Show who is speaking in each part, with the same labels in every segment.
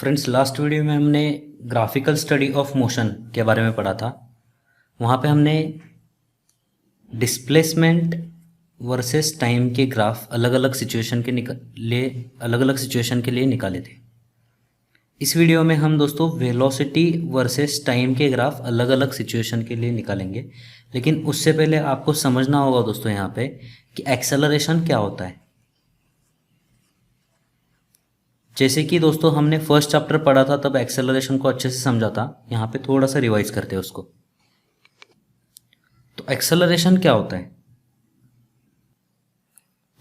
Speaker 1: Friends, last video में हमने graphical study of motion के बारे में पढ़ा था। वहाँ पे हमने डिस्प्लेसमेंट वर्सेस टाइम के ग्राफ अलग अलग सिचुएशन के लिए निकाले थे। इस वीडियो में हम दोस्तों वेलोसिटी वर्सेस टाइम के ग्राफ अलग अलग सिचुएशन के लिए निकालेंगे। लेकिन उससे पहले आपको समझना होगा दोस्तों यहाँ पे कि एक्सेलरेशन क्या होता है। जैसे कि दोस्तों हमने फर्स्ट चैप्टर पढ़ा था तब एक्सेलरेशन को अच्छे से समझा था। यहाँ पे थोड़ा सा रिवाइज करते हैं उसको। तो एक्सेलरेशन क्या होता है,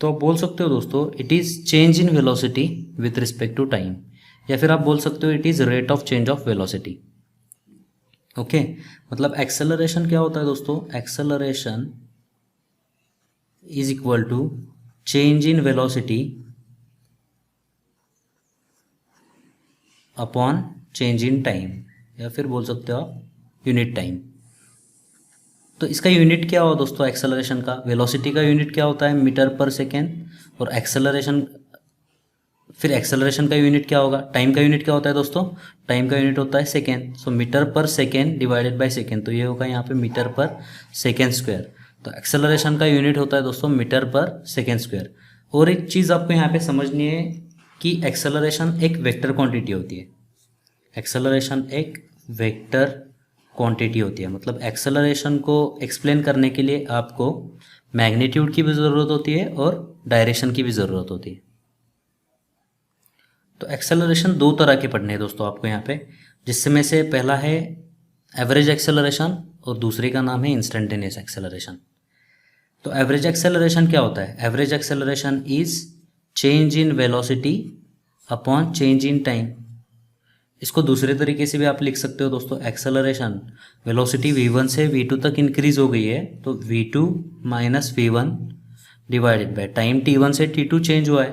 Speaker 1: तो आप बोल सकते हो दोस्तों it is change in velocity with respect to time, या फिर आप बोल सकते हो it is rate of change of velocity. Okay, मतलब एक्सेलरेशन क्या होता है दोस्तों, acceleration is equal to change in velocity upon change in time, या फिर बोल सकते हो आप यूनिट टाइम। तो इसका यूनिट क्या हुआ दोस्तों एक्सेलरेशन का, वेलोसिटी का यूनिट क्या होता है मीटर पर सेकेंड, और एक्सेलरेशन का यूनिट क्या होगा, टाइम का यूनिट क्या होता है दोस्तों, टाइम का यूनिट होता है second. So metre per second divided by second, तो ये होगा यहाँ पे मीटर पर सेकेंड स्क्वायर। तो एक्सेलरेशन का यूनिट होता है दोस्तों मीटर पर सेकेंड स्क्वायर। और एक चीज़ आपको यहाँ पे समझनी है कि एक्सेलरेशन एक वेक्टर क्वांटिटी होती है। एक्सेलरेशन एक वेक्टर क्वांटिटी होती है, मतलब एक्सेलरेशन को एक्सप्लेन करने के लिए आपको मैग्नीट्यूड की भी ज़रूरत होती है और डायरेक्शन की भी ज़रूरत होती है। तो एक्सेलरेशन दो तरह के पढ़ने हैं दोस्तों आपको यहाँ पे, जिसमें से पहला है एवरेज एक्सेलरेशन और दूसरे का नाम है इंस्टेंटेनियस एक्सेलरेशन। तो एवरेज एक्सेलरेशन क्या होता है, average acceleration is change in velocity upon change in time. इसको दूसरे तरीके से भी आप लिख सकते हो दोस्तों, एक्सेलरेशन वेलोसिटी v1 से v2 तक इंक्रीज हो गई है तो v2 minus v1 divided by time t1 से t2 चेंज हुआ है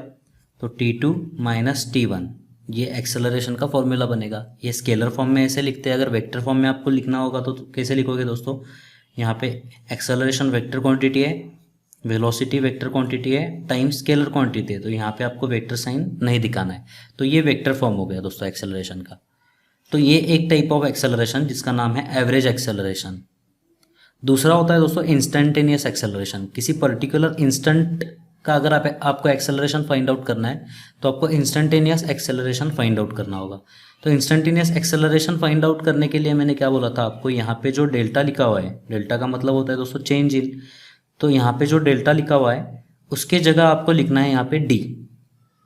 Speaker 1: तो t2 माइनस t1, ये एक्सेलरेशन का फॉर्मूला बनेगा। ये स्केलर फॉर्म में ऐसे लिखते हैं, अगर वेक्टर फॉर्म में आपको लिखना होगा तो कैसे लिखोगे दोस्तों, यहाँ पे एक्सेलरेशन वेक्टर क्वांटिटी है, वेलोसिटी वेक्टर क्वांटिटी है, टाइम स्केलर क्वांटिटी है, तो यहाँ पे आपको वेक्टर साइन नहीं दिखाना है। तो ये वेक्टर फॉर्म हो गया दोस्तों एक्सेलरेशन का। तो ये एक टाइप ऑफ एक्सेलरेशन जिसका नाम है एवरेज एक्सेलरेशन। दूसरा होता है दोस्तों इंस्टेंटेनियस एक्सेलरेशन। किसी पर्टिकुलर इंस्टेंट का अगर आपको एक्सेलरेशन फाइंड आउट करना है तो आपको इंस्टेंटेनियस एक्सेलरेशन फाइंड आउट करना होगा। तो इंस्टेंटेनियस एक्सेलरेशन फाइंड आउट करने के लिए मैंने क्या बोला था आपको, यहाँ पे जो डेल्टा लिखा हुआ है, डेल्टा का मतलब होता है दोस्तों चेंज इन, तो यहाँ पे जो डेल्टा लिखा हुआ है उसके जगह आपको लिखना है यहाँ पे डी।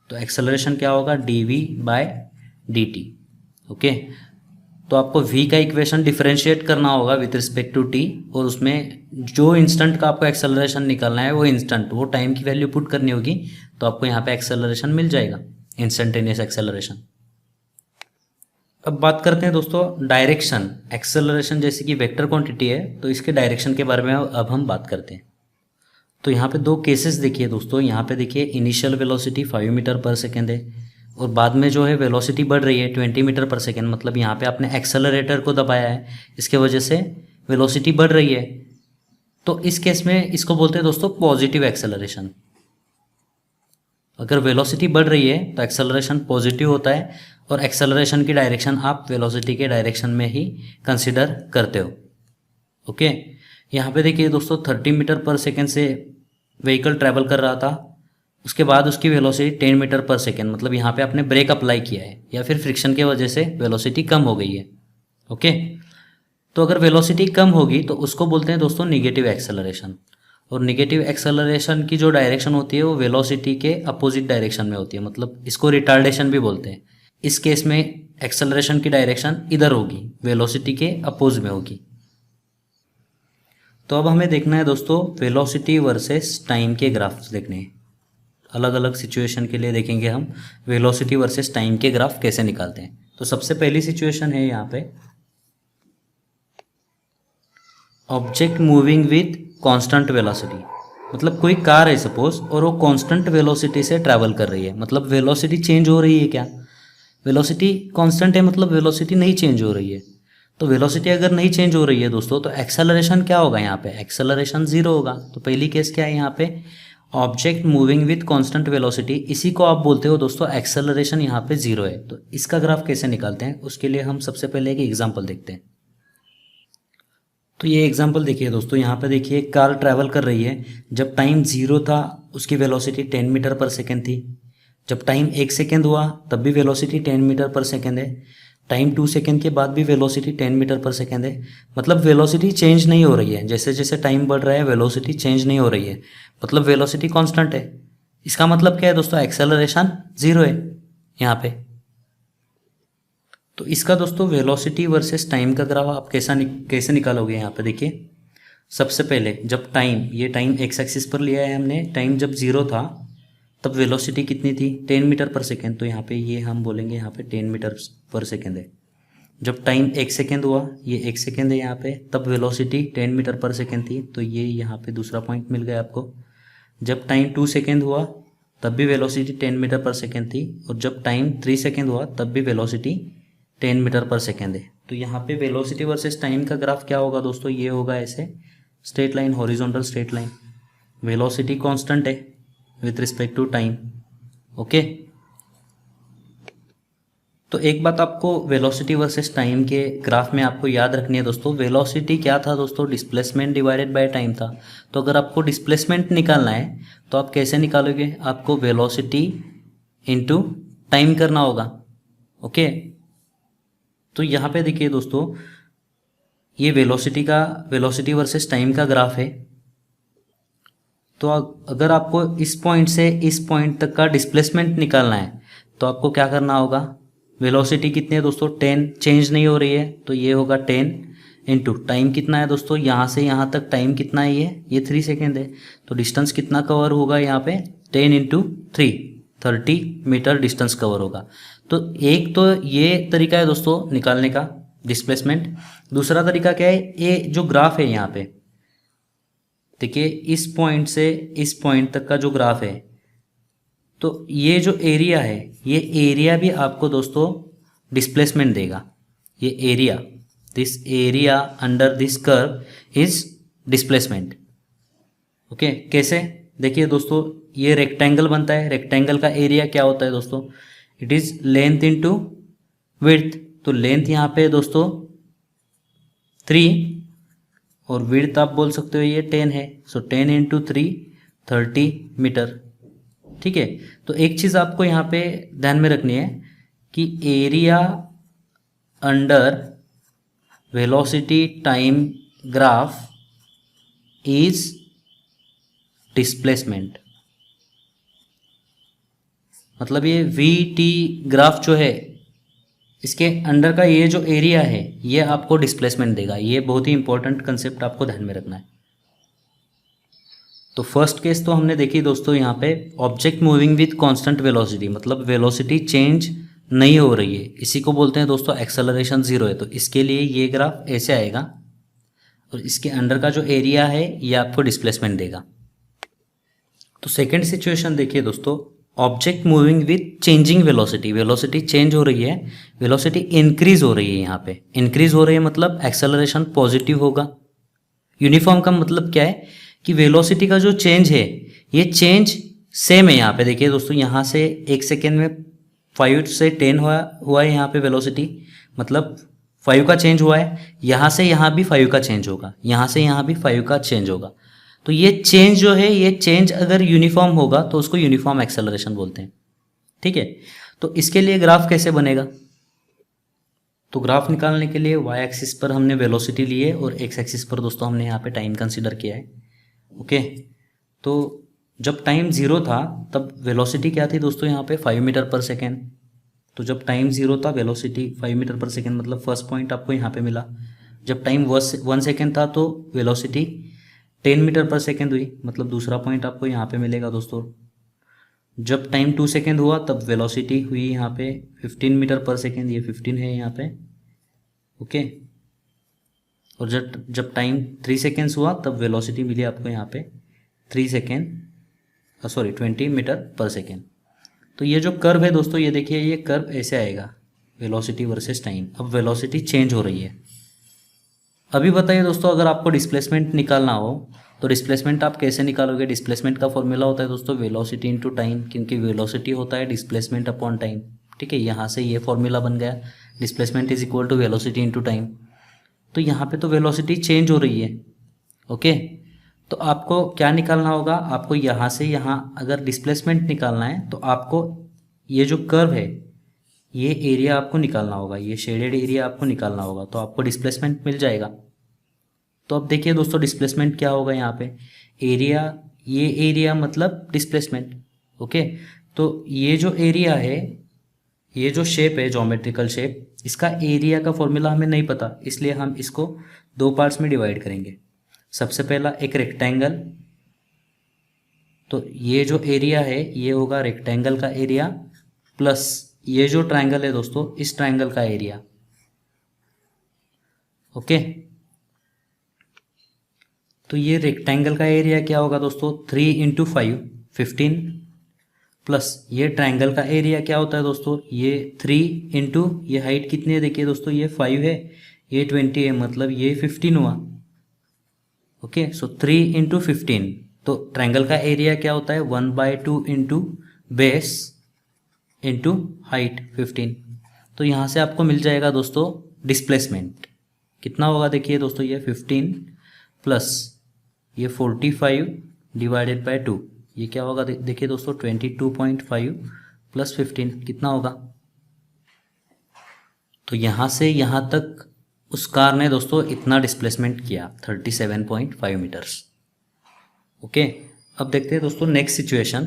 Speaker 1: तो एक्सेलरेशन क्या होगा, dv बाय dt। ओके, तो आपको v का इक्वेशन डिफरेंशिएट करना होगा विथ रिस्पेक्ट टू t, और उसमें जो इंस्टेंट का आपको एक्सेलरेशन निकालना है वो इंस्टेंट, वो टाइम की वैल्यू पुट करनी होगी, तो आपको यहाँ पे एक्सेलरेशन मिल जाएगा, इंस्टेंटेनियस एक्सेलरेशन। अब बात करते हैं दोस्तों डायरेक्शन। एक्सेलरेशन जैसे कि वेक्टर क्वांटिटी है तो इसके डायरेक्शन के बारे में अब हम बात करते हैं। तो यहाँ पे दो केसेस देखिए दोस्तों, यहाँ पे देखिए initial velocity 5 metre per second है और बाद में जो है वेलोसिटी बढ़ रही है 20 मीटर पर सेकेंड, मतलब यहाँ पे आपने एक्सेलरेटर को दबाया है, इसके वजह से वेलोसिटी बढ़ रही है। तो इस केस में इसको बोलते हैं दोस्तों पॉजिटिव एक्सेलरेशन। अगर वेलोसिटी बढ़ रही है तो एक्सेलरेशन पॉजिटिव होता है और एक्सेलरेशन की डायरेक्शन आप वेलोसिटी के डायरेक्शन में ही कंसिडर करते हो। ओके, यहाँ पे देखिए दोस्तों 30 मीटर पर सेकेंड से व्हीकल ट्रैवल कर रहा था, उसके बाद उसकी वेलोसिटी 10 मीटर पर सेकेंड, मतलब यहाँ पे आपने ब्रेक अप्लाई किया है या फिर फ्रिक्शन की वजह से वेलोसिटी कम हो गई है। ओके, तो अगर वेलोसिटी कम होगी तो उसको बोलते हैं दोस्तों निगेटिव एक्सेलरेशन, और निगेटिव एक्सेलरेशन की जो डायरेक्शन होती है वो वेलोसिटी के अपोजिट डायरेक्शन में होती है, मतलब इसको रिटार्डेशन भी बोलते हैं। इस केस में एक्सेलरेशन की डायरेक्शन इधर होगी, वेलोसिटी के अपोज में होगी। तो अब हमें देखना है दोस्तों वेलोसिटी वर्सेस टाइम के ग्राफ्स देखने हैं। अलग अलग सिचुएशन के लिए देखेंगे हम वेलोसिटी वर्सेस टाइम के ग्राफ कैसे निकालते हैं। तो सबसे पहली सिचुएशन है यहाँ पे object moving with constant velocity, मतलब कोई कार है सपोज और वो कांस्टेंट वेलोसिटी से ट्रैवल कर रही है, मतलब वेलोसिटी चेंज हो रही है क्या, वेलोसिटी कांस्टेंट है मतलब वेलोसिटी नहीं चेंज हो रही है। तो वेलोसिटी अगर नहीं चेंज हो रही है दोस्तों तो एक्सेलरेशन क्या होगा, यहाँ पे एक्सेलरेशन जीरो होगा। तो पहली केस क्या है यहाँ पे, object moving with constant velocity, इसी को आप बोलते हो दोस्तों एक्सेलरेशन, यहाँ पे 0 है। तो इसका ग्राफ कैसे निकालते हैं, उसके लिए हम सबसे पहले एक एग्जांपल देखते हैं। तो ये एग्जांपल देखिए दोस्तों, यहाँ पे देखिए कार ट्रैवल कर रही है। जब टाइम 0 था उसकी वेलोसिटी 10 मीटर पर सेकेंड थी। जब टाइम 1 सेकेंड हुआ तब भी वेलोसिटी 10 मीटर पर सेकेंड है। टाइम 2 सेकेंड के बाद भी वेलोसिटी 10 मीटर पर सेकेंड है। मतलब वेलोसिटी चेंज नहीं हो रही है, जैसे जैसे टाइम बढ़ रहा है वेलोसिटी चेंज नहीं हो रही है, मतलब वेलोसिटी कांस्टेंट है। इसका मतलब क्या है दोस्तों, एक्सेलरेशन 0 है यहाँ पे। तो इसका दोस्तों वेलोसिटी वर्सेस टाइम का ग्राफ आप कैसे निकालोगे, यहाँ पे देखिए। सबसे पहले जब टाइम, ये टाइम एक्स एक्सिस पर लिया है हमने, टाइम जब 0 था तब वेलोसिटी कितनी थी, 10 मीटर पर सेकेंड। तो यहाँ पे ये हम बोलेंगे यहाँ पे 10 मीटर पर सेकेंड है। जब टाइम 1 सेकेंड हुआ, ये 1 सेकेंड है यहाँ पे, तब वेलोसिटी 10 मीटर पर सेकेंड थी। तो ये यहाँ पे दूसरा पॉइंट मिल गया आपको। जब टाइम 2 सेकेंड हुआ तब भी वेलोसिटी 10 मीटर पर सेकेंड थी। और जब टाइम 3 सेकेंड हुआ तब भी वेलोसिटी 10 मीटर पर सेकेंड है। तो यहाँ पे वेलोसिटी वर्सेस टाइम का ग्राफ क्या होगा दोस्तों, ये होगा ऐसे straight line, horizontal straight line. Velocity constant है with respect to time. Okay, तो एक बात आपको वेलोसिटी वर्सेस टाइम के ग्राफ में आपको याद रखनी है दोस्तों। वेलोसिटी क्या था दोस्तों, डिस्प्लेसमेंट डिवाइडेड बाय टाइम था। तो अगर आपको डिस्प्लेसमेंट निकालना है तो आप कैसे निकालोगे, आपको वेलोसिटी इनटू टाइम करना होगा। ओके, तो यहाँ पे देखिए दोस्तों, ये वेलोसिटी वर्सेस टाइम का ग्राफ है। तो अगर आपको इस पॉइंट से इस पॉइंट तक का डिस्प्लेसमेंट निकालना है तो आपको क्या करना होगा, वेलोसिटी कितनी है दोस्तों, 10, चेंज नहीं हो रही है, तो ये होगा 10 इंटू टाइम कितना है दोस्तों, यहाँ से यहाँ तक टाइम कितना है, ये 3 सेकेंड है। तो डिस्टेंस कितना कवर होगा यहाँ पे, 10 इंटू 3, 30 मीटर डिस्टेंस कवर होगा। तो एक तो ये तरीका है दोस्तों निकालने का डिस्प्लेसमेंट। दूसरा तरीका क्या है, ये जो ग्राफ है यहाँ पे देखिए, इस पॉइंट से इस पॉइंट तक का जो ग्राफ है, तो ये जो एरिया है, ये एरिया भी आपको दोस्तों डिस्प्लेसमेंट देगा। ये area, this area under this curve is displacement. Okay, कैसे देखिए दोस्तों, ये रेक्टेंगल बनता है, रेक्टेंगल का एरिया क्या होता है दोस्तों, it is length into width. तो लेंथ यहाँ पे दोस्तों 3 और विड्थ आप बोल सकते हो ये 10 है। सो 10 इंटू 3, 30 मीटर। ठीक है, तो एक चीज़ आपको यहाँ पे ध्यान में रखनी है कि area under velocity time graph is displacement. मतलब ये वी टी ग्राफ जो है, इसके अंडर का ये जो एरिया है ये आपको डिस्प्लेसमेंट देगा। ये बहुत ही इंपॉर्टेंट कंसेप्ट आपको ध्यान में रखना है। तो फर्स्ट केस तो हमने देखी दोस्तों यहाँ पे, object moving with constant velocity, मतलब वेलोसिटी चेंज नहीं हो रही है, इसी को बोलते हैं दोस्तों एक्सेलरेशन 0 है। तो इसके लिए ये ग्राफ ऐसे आएगा और इसके अंडर का जो एरिया है ये आपको डिस्प्लेसमेंट देगा। तो सेकेंड सिचुएशन देखिए दोस्तों, object moving with changing velocity, velocity change हो रही है, वेलोसिटी इंक्रीज हो रही है। यहाँ पे इंक्रीज हो रही है मतलब एक्सेलरेशन पॉजिटिव होगा। यूनिफॉर्म का मतलब क्या है कि वेलोसिटी का जो चेंज है ये चेंज सेम है। यहाँ पे देखिए दोस्तों, यहाँ से 1 सेकेंड में 5 से 10 हुआ है यहाँ पे वेलोसिटी, मतलब 5 का चेंज हुआ है। यहाँ से यहाँ भी 5 का चेंज होगा, यहाँ से यहाँ भी 5 का चेंज होगा। तो ये चेंज जो है, ये चेंज अगर यूनिफॉर्म होगा तो उसको यूनिफॉर्म एक्सेलरेशन बोलते हैं। ठीक है, तो इसके लिए ग्राफ कैसे बनेगा, तो ग्राफ निकालने के लिए वाई एक्सिस पर हमने वेलोसिटी ली है और एक्स एक्सिस पर दोस्तों हमने यहाँ पे टाइम कंसीडर किया है। ओके, तो जब टाइम 0 था तब वेलोसिटी क्या थी दोस्तों यहाँ पे 5 मीटर पर सेकेंड। तो जब टाइम 0 था वेलोसिटी 5 मीटर पर सेकेंड, मतलब फर्स्ट पॉइंट आपको यहाँ पे मिला। जब टाइम 1 सेकेंड था तो वेलोसिटी 10 मीटर पर सेकेंड हुई, मतलब दूसरा पॉइंट आपको यहाँ पे मिलेगा दोस्तों। जब टाइम 2 सेकेंड हुआ तब वेलोसिटी हुई यहाँ पे 15 मीटर पर सेकेंड, ये 15 है यहाँ पे। ओके, और जब टाइम 3 सेकेंड्स हुआ तब वेलोसिटी मिली आपको यहाँ पे 20 मीटर पर सेकेंड। तो ये जो कर्व है दोस्तों, ये देखिए, ये कर्व ऐसे आएगा, वेलोसिटी वर्सेस टाइम। अब वेलोसिटी चेंज हो रही है। अभी बताइए दोस्तों, अगर आपको डिस्प्लेसमेंट निकालना हो तो डिस्प्लेसमेंट आप कैसे निकालोगे? डिस्प्लेसमेंट का फॉर्मूला होता है दोस्तों वेलोसिटी इनटू टाइम, क्योंकि वेलोसिटी होता है डिस्प्लेसमेंट अपॉन टाइम। ठीक है, यहाँ से ये फॉर्मूला बन गया, displacement is equal to velocity into time. तो यहाँ पे तो वेलोसिटी चेंज हो रही है। ओके, तो आपको क्या निकालना होगा? आपको यहाँ से यहाँ अगर डिस्प्लेसमेंट निकालना है तो आपको ये जो कर्व है ये एरिया आपको निकालना होगा, ये शेडेड एरिया आपको निकालना होगा, तो आपको डिस्प्लेसमेंट मिल जाएगा। तो अब देखिए दोस्तों डिस्प्लेसमेंट क्या होगा यहाँ पे, एरिया, ये एरिया मतलब डिस्प्लेसमेंट। ओके, तो ये जो एरिया है, ये जो शेप है ज्योमेट्रिकल शेप, इसका एरिया का फॉर्मूला हमें नहीं पता, इसलिए हम इसको दो पार्ट्स में डिवाइड करेंगे। सबसे पहला एक रेक्टेंगल, तो ये जो एरिया है ये होगा रेक्टेंगल का एरिया, प्लस ये जो ट्रायंगल है दोस्तों इस ट्रायंगल का एरिया। ओके, तो ये रेक्टेंगल का एरिया क्या होगा दोस्तों 3 इंटू 5 15, प्लस ये ट्रायंगल का एरिया क्या होता है दोस्तों, ये 3 इंटू ये हाइट कितनी है देखिए दोस्तों, ये 5 है, ये 20 है, मतलब ये 15 हुआ। ओके, सो 3 इंटू 15, तो ट्रायंगल का एरिया क्या होता है 1/2 इंटू बेस इंटू हाइट 15। तो यहाँ से आपको मिल जाएगा दोस्तों डिस्प्लेसमेंट कितना होगा, देखिए दोस्तों ये 15 प्लस ये 45 डिवाइडेड बाय 2, ये क्या होगा देखिए दोस्तों 22.5 प्लस 15 कितना होगा। तो यहाँ से यहाँ तक उस कार ने दोस्तों इतना डिस्प्लेसमेंट किया 37.5 मीटर्स। ओके, अब देखते हैं दोस्तों नेक्स्ट सिचुएशन।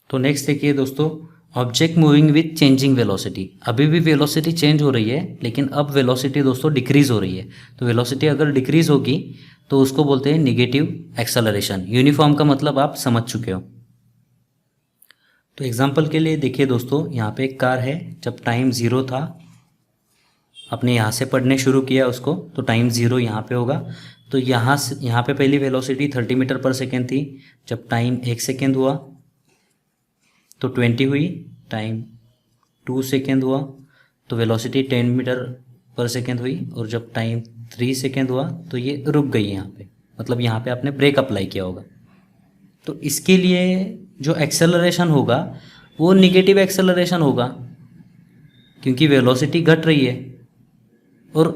Speaker 1: तो नेक्स्ट देखिए दोस्तों, object moving with changing velocity. अभी भी वेलोसिटी चेंज हो रही है, लेकिन अब वेलोसिटी दोस्तों डिक्रीज हो रही है। तो वेलोसिटी अगर डिक्रीज होगी तो उसको बोलते हैं निगेटिव एक्सेलरेशन। यूनिफॉर्म का मतलब आप समझ चुके हो। तो एग्जांपल के लिए देखिए दोस्तों, यहाँ पे एक कार है, जब टाइम 0 था, आपने यहाँ से पढ़ने शुरू किया उसको, तो टाइम 0 यहाँ पे होगा। तो यहाँ पे पहली वेलोसिटी 30 मीटर पर सेकेंड थी, जब टाइम 1 सेकेंड हुआ तो 20 हुई, टाइम 2 सेकेंड हुआ तो वेलोसिटी 10 मीटर पर सेकेंड हुई, और जब टाइम 3 सेकेंड हुआ तो ये रुक गई यहाँ पे, मतलब यहाँ पे आपने ब्रेक अप्लाई किया होगा। तो इसके लिए जो एक्सेलरेशन होगा वो निगेटिव एक्सेलरेशन होगा, क्योंकि वेलोसिटी घट रही है। और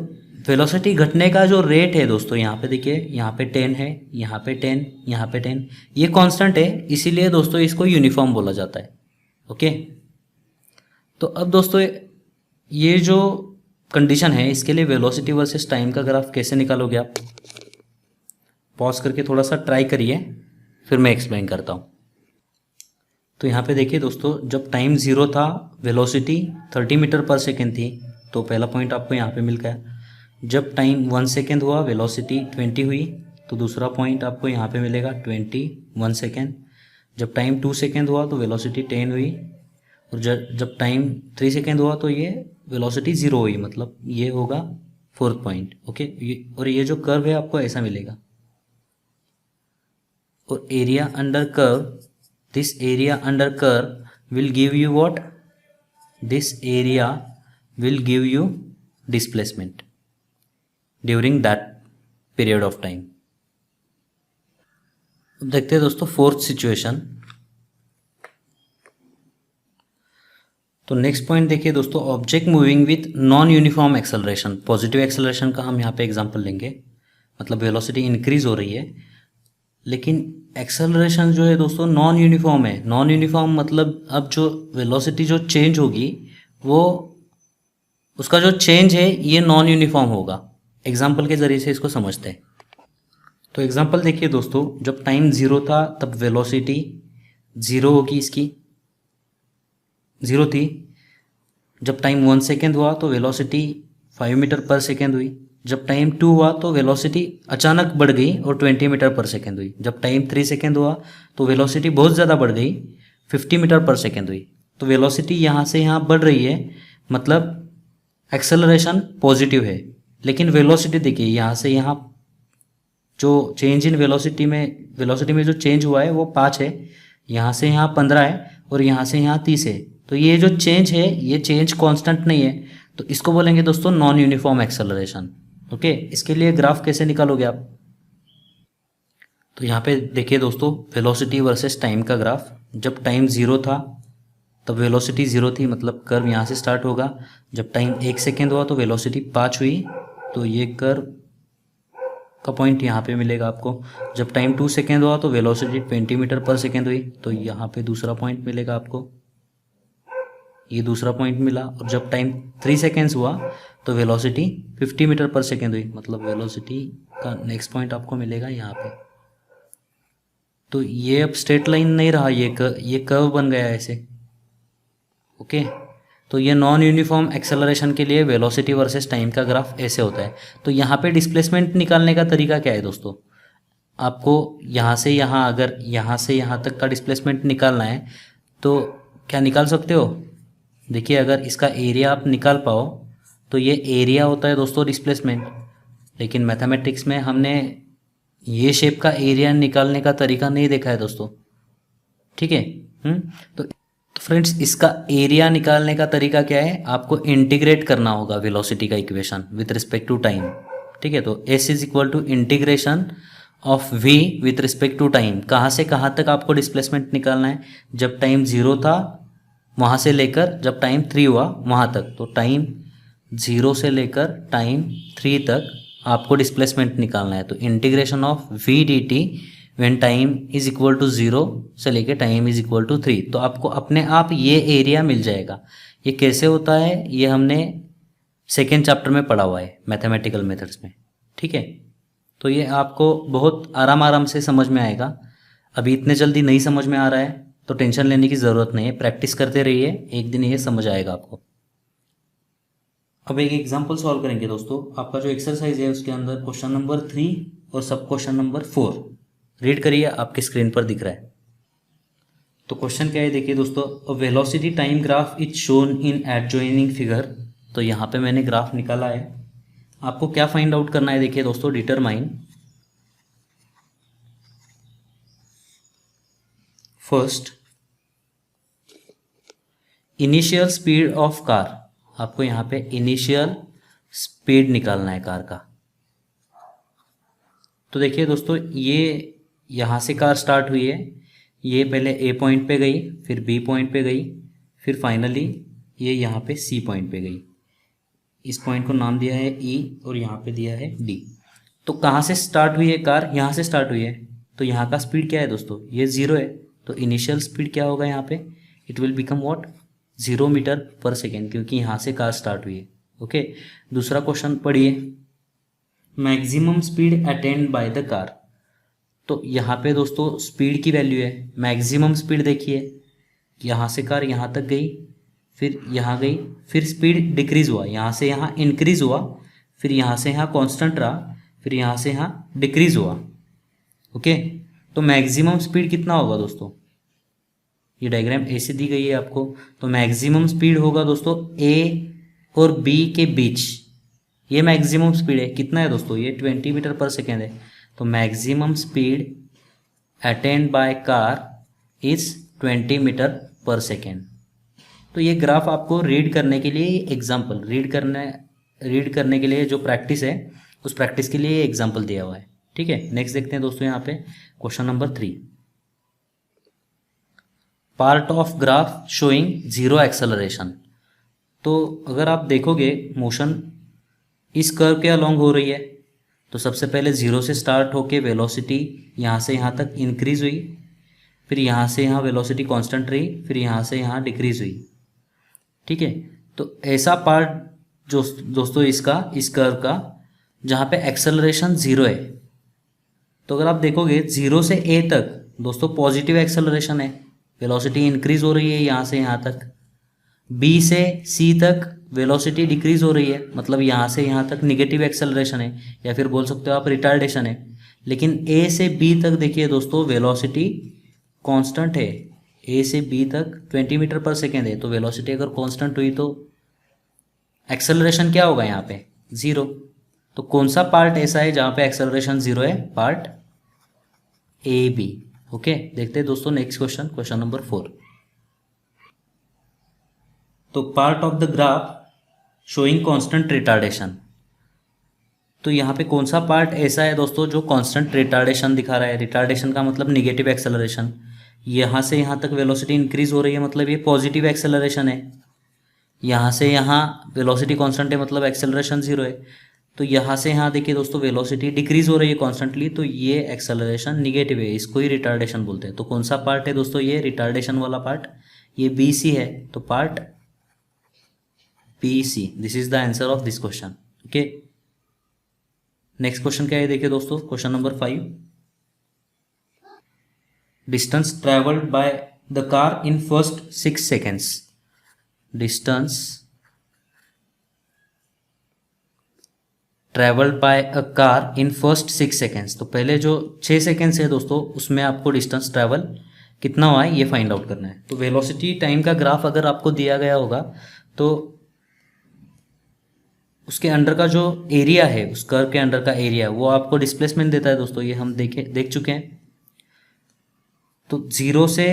Speaker 1: वेलोसिटी घटने का जो रेट है दोस्तों, यहाँ पे देखिए, यहाँ पे 10 है, यहाँ पे 10, यहाँ पे 10, ये कांस्टेंट है, इसीलिए दोस्तों इसको यूनिफॉर्म बोला जाता है। ओके, तो अब दोस्तों ये जो कंडीशन है, इसके लिए वेलोसिटी वर्सेस टाइम का ग्राफ कैसे निकालोगे आप? पॉज करके थोड़ा सा ट्राई करिए, फिर मैं एक्सप्लेन करता हूँ। तो यहाँ पे देखिए दोस्तों, जब टाइम 0 था वेलोसिटी 30 मीटर पर सेकेंड थी, तो पहला पॉइंट आपको यहाँ पे मिल गया। जब टाइम 1 सेकेंड हुआ वेलोसिटी 20 हुई, तो दूसरा पॉइंट आपको यहाँ पे मिलेगा 21 सेकेंड। जब टाइम 2 सेकेंड हुआ तो वेलोसिटी 10 हुई, और जब टाइम 3 सेकेंड हुआ तो ये वेलोसिटी 0 हुई, मतलब ये होगा 4th पॉइंट। ओके, और ये जो कर्व है आपको ऐसा मिलेगा, और area under curve, this area under curve will give you what, this area will give you displacement during that period of time. देखते हैं दोस्तों 4th सिचुएशन। तो नेक्स्ट पॉइंट देखिए दोस्तों, object moving with non uniform acceleration. Positive acceleration का हम यहाँ पे एग्जांपल लेंगे, मतलब वेलोसिटी इंक्रीज हो रही है, लेकिन एक्सेलरेशन जो है दोस्तों नॉन यूनिफॉर्म है। नॉन यूनिफॉर्म मतलब अब जो वेलोसिटी जो चेंज होगी वो, उसका जो चेंज है ये नॉन यूनिफॉर्म होगा। एग्जाम्पल के ज़रिए से इसको समझते हैं। तो एग्जाम्पल देखिए दोस्तों, जब टाइम 0 था तब वेलोसिटी 0 होगी, इसकी 0 थी। जब टाइम 1 सेकेंड हुआ तो वेलोसिटी 5 मीटर पर सेकेंड हुई। जब टाइम 2 हुआ तो वेलोसिटी अचानक बढ़ गई और 20 मीटर पर सेकेंड हुई। जब टाइम 3 सेकेंड हुआ तो वेलोसिटी बहुत ज़्यादा बढ़ गई, 50 मीटर पर सेकेंड हुई। तो वेलोसिटी यहाँ से यहाँ बढ़ रही है, मतलब एक्सेलरेशन पॉजिटिव है। लेकिन वेलोसिटी देखिए, यहाँ से यहाँ जो चेंज इन वेलोसिटी में जो चेंज हुआ है वो 5 है, यहाँ से यहाँ 15 है, और यहाँ से यहाँ 30 है। तो ये जो चेंज है ये चेंज कांस्टेंट नहीं है, तो इसको बोलेंगे दोस्तों नॉन यूनिफॉर्म एक्सेलरेशन। ओके, इसके लिए ग्राफ कैसे निकालोगे आप? तो यहाँ पे देखिए दोस्तों, वेलोसिटी वर्सेस टाइम का ग्राफ। जब टाइम ज़ीरो था तब वेलोसिटी ज़ीरो थी, मतलब कर्व यहाँ से स्टार्ट होगा। जब टाइम 1 सेकेंड हुआ तो वेलोसिटी 5 हुई, तो ये कर्व का पॉइंट यहाँ पे मिलेगा आपको। जब टाइम 2 सेकेंड हुआ तो वेलोसिटी 20 मीटर पर सेकेंड हुई, तो यहाँ पे दूसरा पॉइंट मिलेगा आपको, ये दूसरा पॉइंट मिला। और जब टाइम 3 सेकेंड्स हुआ तो वेलोसिटी 50 मीटर पर सेकेंड हुई, मतलब वेलोसिटी का नेक्स्ट पॉइंट आपको मिलेगा यहाँ पे। तो ये अब स्ट्रेट लाइन नहीं रहा, ये कर्व बन गया ऐसे। ओके, तो ये नॉन यूनिफॉर्म एक्सेलरेशन के लिए वेलोसिटी वर्सेस टाइम का ग्राफ ऐसे होता है। तो यहाँ पे डिस्प्लेसमेंट निकालने का तरीका क्या है दोस्तों? आपको यहाँ से यहाँ, अगर यहाँ से यहाँ तक का डिस्प्लेसमेंट निकालना है तो क्या निकाल सकते हो? देखिए, अगर इसका एरिया आप निकाल पाओ तो ये एरिया होता है दोस्तों डिस्प्लेसमेंट। लेकिन मैथमेटिक्स में हमने ये शेप का एरिया निकालने का तरीका नहीं देखा है दोस्तों, ठीक है। तो फ्रेंड्स, इसका एरिया निकालने का तरीका क्या है? आपको इंटीग्रेट करना होगा वेलोसिटी का equation with respect to time, ठीक है। तो S is equal to integration of V with respect to time. कहाँ से कहाँ तक आपको डिस्प्लेसमेंट निकालना है? जब टाइम 0 था वहाँ से लेकर जब टाइम 3 हुआ वहाँ तक। तो टाइम 0 से लेकर टाइम 3 तक आपको डिस्प्लेसमेंट निकालना है। तो integration of V D T when time is equal to 0 से लेके टाइम इज इक्वल टू 3, तो आपको अपने आप ये एरिया मिल जाएगा। ये कैसे होता है ये हमने सेकेंड चैप्टर में पढ़ा हुआ है मैथमेटिकल मेथड्स में, ठीक है। तो ये आपको बहुत आराम से समझ में आएगा। अभी इतने जल्दी नहीं समझ में आ रहा है तो टेंशन लेने की ज़रूरत नहीं है, प्रैक्टिस करते रहिए, एक दिन ये समझ आएगा आपको। अब एक एग्जाम्पल सॉल्व करेंगे दोस्तों। आपका जो एक्सरसाइज है उसके अंदर क्वेश्चन नंबर 3 और सब क्वेश्चन नंबर 4 रीड करिए, आपके स्क्रीन पर दिख रहा है। तो क्वेश्चन क्या है देखिए दोस्तों, a velocity time graph is shown in adjoining figure. तो यहाँ पे मैंने ग्राफ निकाला है। आपको क्या फाइंड आउट करना है देखिए दोस्तों, determine first initial speed of car. आपको यहाँ पे इनिशियल स्पीड निकालना है कार का। तो देखिए दोस्तों, ये यहाँ से कार स्टार्ट हुई है, ये पहले ए पॉइंट पे गई, फिर बी पॉइंट पे गई, फिर फाइनली ये यहाँ पे सी पॉइंट पे गई। इस पॉइंट को नाम दिया है ई और यहाँ पे दिया है डी। तो कहाँ से स्टार्ट हुई है कार? यहाँ से स्टार्ट हुई है। तो यहाँ का स्पीड क्या है दोस्तों? ये 0 है। तो इनिशियल स्पीड क्या होगा यहाँ पे? It will become what? 0 metre per second, क्योंकि यहाँ से कार स्टार्ट हुई है। ओके, दूसरा क्वेश्चन पढ़िए, maximum speed attained bye the car. तो यहाँ पे दोस्तों स्पीड की वैल्यू है, मैक्सिमम स्पीड देखिए, यहाँ से कार यहाँ तक गई, फिर यहाँ गई, फिर स्पीड डिक्रीज हुआ, यहाँ से यहाँ इंक्रीज हुआ, फिर यहाँ से यहाँ कांस्टेंट रहा, फिर यहाँ से यहाँ डिक्रीज हुआ। ओके, तो मैक्सिमम स्पीड कितना होगा दोस्तों? ये डायग्राम ऐसे दी गई है आपको। तो मैक्सिमम स्पीड होगा दोस्तों ए और बी के बीच, ये मैक्सिमम स्पीड है। कितना है दोस्तों? ये 20 मीटर पर सेकेंड है। तो maximum speed attained by car is 20 metre per second. तो ये ग्राफ आपको रीड करने के लिए एग्जाम्पल, रीड करने के लिए जो प्रैक्टिस है उस प्रैक्टिस के लिए ये एग्जाम्पल दिया हुआ है, ठीक है। नेक्स्ट देखते हैं दोस्तों, यहाँ पे question number 3, part of graph showing 0 acceleration. तो अगर आप देखोगे मोशन इस कर्व के अलोंग हो रही है, तो सबसे पहले 0 से स्टार्ट होके वेलोसिटी यहाँ से यहाँ तक इंक्रीज हुई, फिर यहाँ से यहाँ वेलोसिटी कांस्टेंट रही, फिर यहाँ से यहाँ डिक्रीज हुई, ठीक है। तो ऐसा पार्ट जो दोस्तों इसका, इस कर्व का, जहाँ पे एक्सेलरेशन 0 है। तो अगर आप देखोगे 0 से ए तक दोस्तों पॉजिटिव एक्सेलरेशन है, वेलोसिटी इंक्रीज हो रही है यहाँ से यहाँ तक। बी से सी तक वेलोसिटी डिक्रीज हो रही है, मतलब यहाँ से यहाँ तक निगेटिव एक्सेलरेशन है, या फिर बोल सकते हो आप रिटार्डेशन है। लेकिन ए से बी तक देखिए दोस्तों वेलोसिटी कांस्टेंट है। ए से बी तक 20 मीटर पर सेकेंड है, तो वेलोसिटी अगर कांस्टेंट हुई तो एक्सेलरेशन क्या होगा यहाँ पे? 0। तो कौन सा पार्ट ऐसा है जहाँ पे एक्सेलरेशन 0 है? Part A B. ओके, देखते हैं दोस्तों नेक्स्ट क्वेश्चन, क्वेश्चन नंबर 4। तो part of the graph showing constant retardation. तो यहाँ पे कौन सा पार्ट ऐसा है दोस्तों जो कांस्टेंट रिटार्डेशन दिखा रहा है? रिटार्डेशन का मतलब निगेटिव एक्सेलरेशन। यहाँ से यहाँ तक वेलोसिटी इंक्रीज हो रही है, मतलब ये पॉजिटिव एक्सेलरेशन है। यहाँ से यहाँ वेलोसिटी कांस्टेंट है, मतलब एक्सेलरेशन 0 है। तो यहाँ से यहाँ देखिए दोस्तों वेलोसिटी डिक्रीज हो रही है कॉन्स्टेंटली, तो ये एक्सेलरेशन निगेटिव है, इसको ही रिटार्डेशन बोलते हैं। तो कौन सा पार्ट है दोस्तों ये रिटार्डेशन वाला पार्ट? ये बी सी है, तो part B C, this is the answer of this question. Okay, next question क्या है देखिए दोस्तों, question number 5। Distance travelled by the car in first 6 seconds. Distance travelled by a car in first 6 seconds. तो पहले जो 6 seconds है दोस्तों उसमें आपको डिस्टेंस ट्रैवल कितना हुआ है ये फाइंड आउट करना है। तो वेलोसिटी टाइम का ग्राफ अगर आपको दिया गया होगा तो उसके अंडर का जो एरिया है, उस कर्व के अंडर का एरिया, वो आपको डिस्प्लेसमेंट देता है दोस्तों, ये हम देख चुके हैं। तो 0 से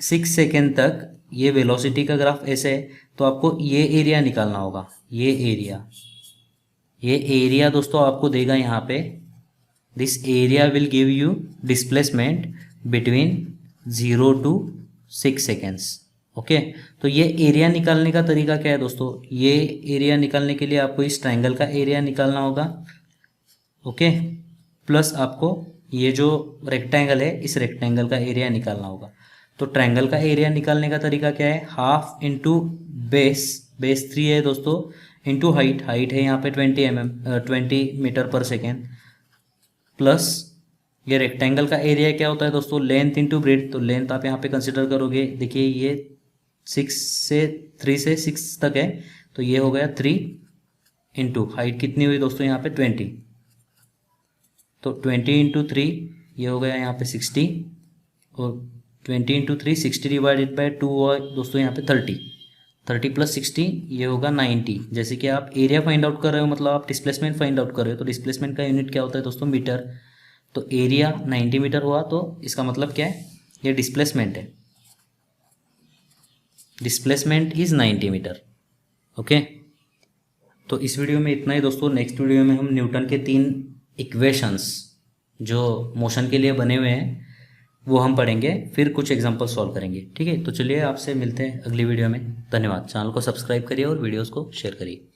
Speaker 1: 6 सेकेंड तक ये वेलोसिटी का ग्राफ ऐसे है, तो आपको ये एरिया निकालना होगा। ये एरिया दोस्तों आपको देगा यहाँ पे, this area will give you displacement between 0 to 6 seconds. Okay, तो ये एरिया निकालने का तरीका क्या है दोस्तों? ये एरिया निकालने के लिए आपको इस ट्रायंगल का एरिया निकालना होगा। ओके, प्लस आपको ये जो रेक्टेंगल है इस रेक्टेंगल का एरिया निकालना होगा। तो ट्रायंगल का एरिया निकालने का तरीका क्या है? हाफ इंटू बेस 3 है दोस्तों, इंटू हाइट है यहाँ पे 20 मीटर पर सेकेंड, प्लस ये रेक्टेंगल का एरिया क्या होता है दोस्तों? Length into breadth. तो लेंथ आप यहाँ पे कंसिडर करोगे, देखिए ये 3 से 6 तक है, तो ये हो गया 3 इंटू हाइट कितनी हुई दोस्तों यहाँ पे 20, तो 20 इंटू 3 ये हो गया यहाँ पे 60, और 20 इंटू 3 60 डिवाइडेड बाई 2 दोस्तों यहाँ पे 30 प्लस 60 ये होगा 90। जैसे कि आप एरिया फाइंड आउट कर रहे हो, मतलब आप डिस्प्लेसमेंट फाइंड आउट कर रहे हो, तो डिस्प्लेसमेंट का यूनिट क्या होता है दोस्तों? मीटर। तो एरिया 90 मीटर हुआ, तो इसका मतलब क्या है? ये डिस्प्लेसमेंट है, डिस्प्लेसमेंट इज 90 मीटर। ओके, तो इस वीडियो में इतना ही दोस्तों। नेक्स्ट वीडियो में हम न्यूटन के 3 इक्वेशंस जो मोशन के लिए बने हुए हैं वो हम पढ़ेंगे, फिर कुछ एग्जांपल सॉल्व करेंगे। ठीक है, तो चलिए आपसे मिलते हैं अगली वीडियो में। धन्यवाद। चैनल को सब्सक्राइब करिए और वीडियोस को शेयर करिए।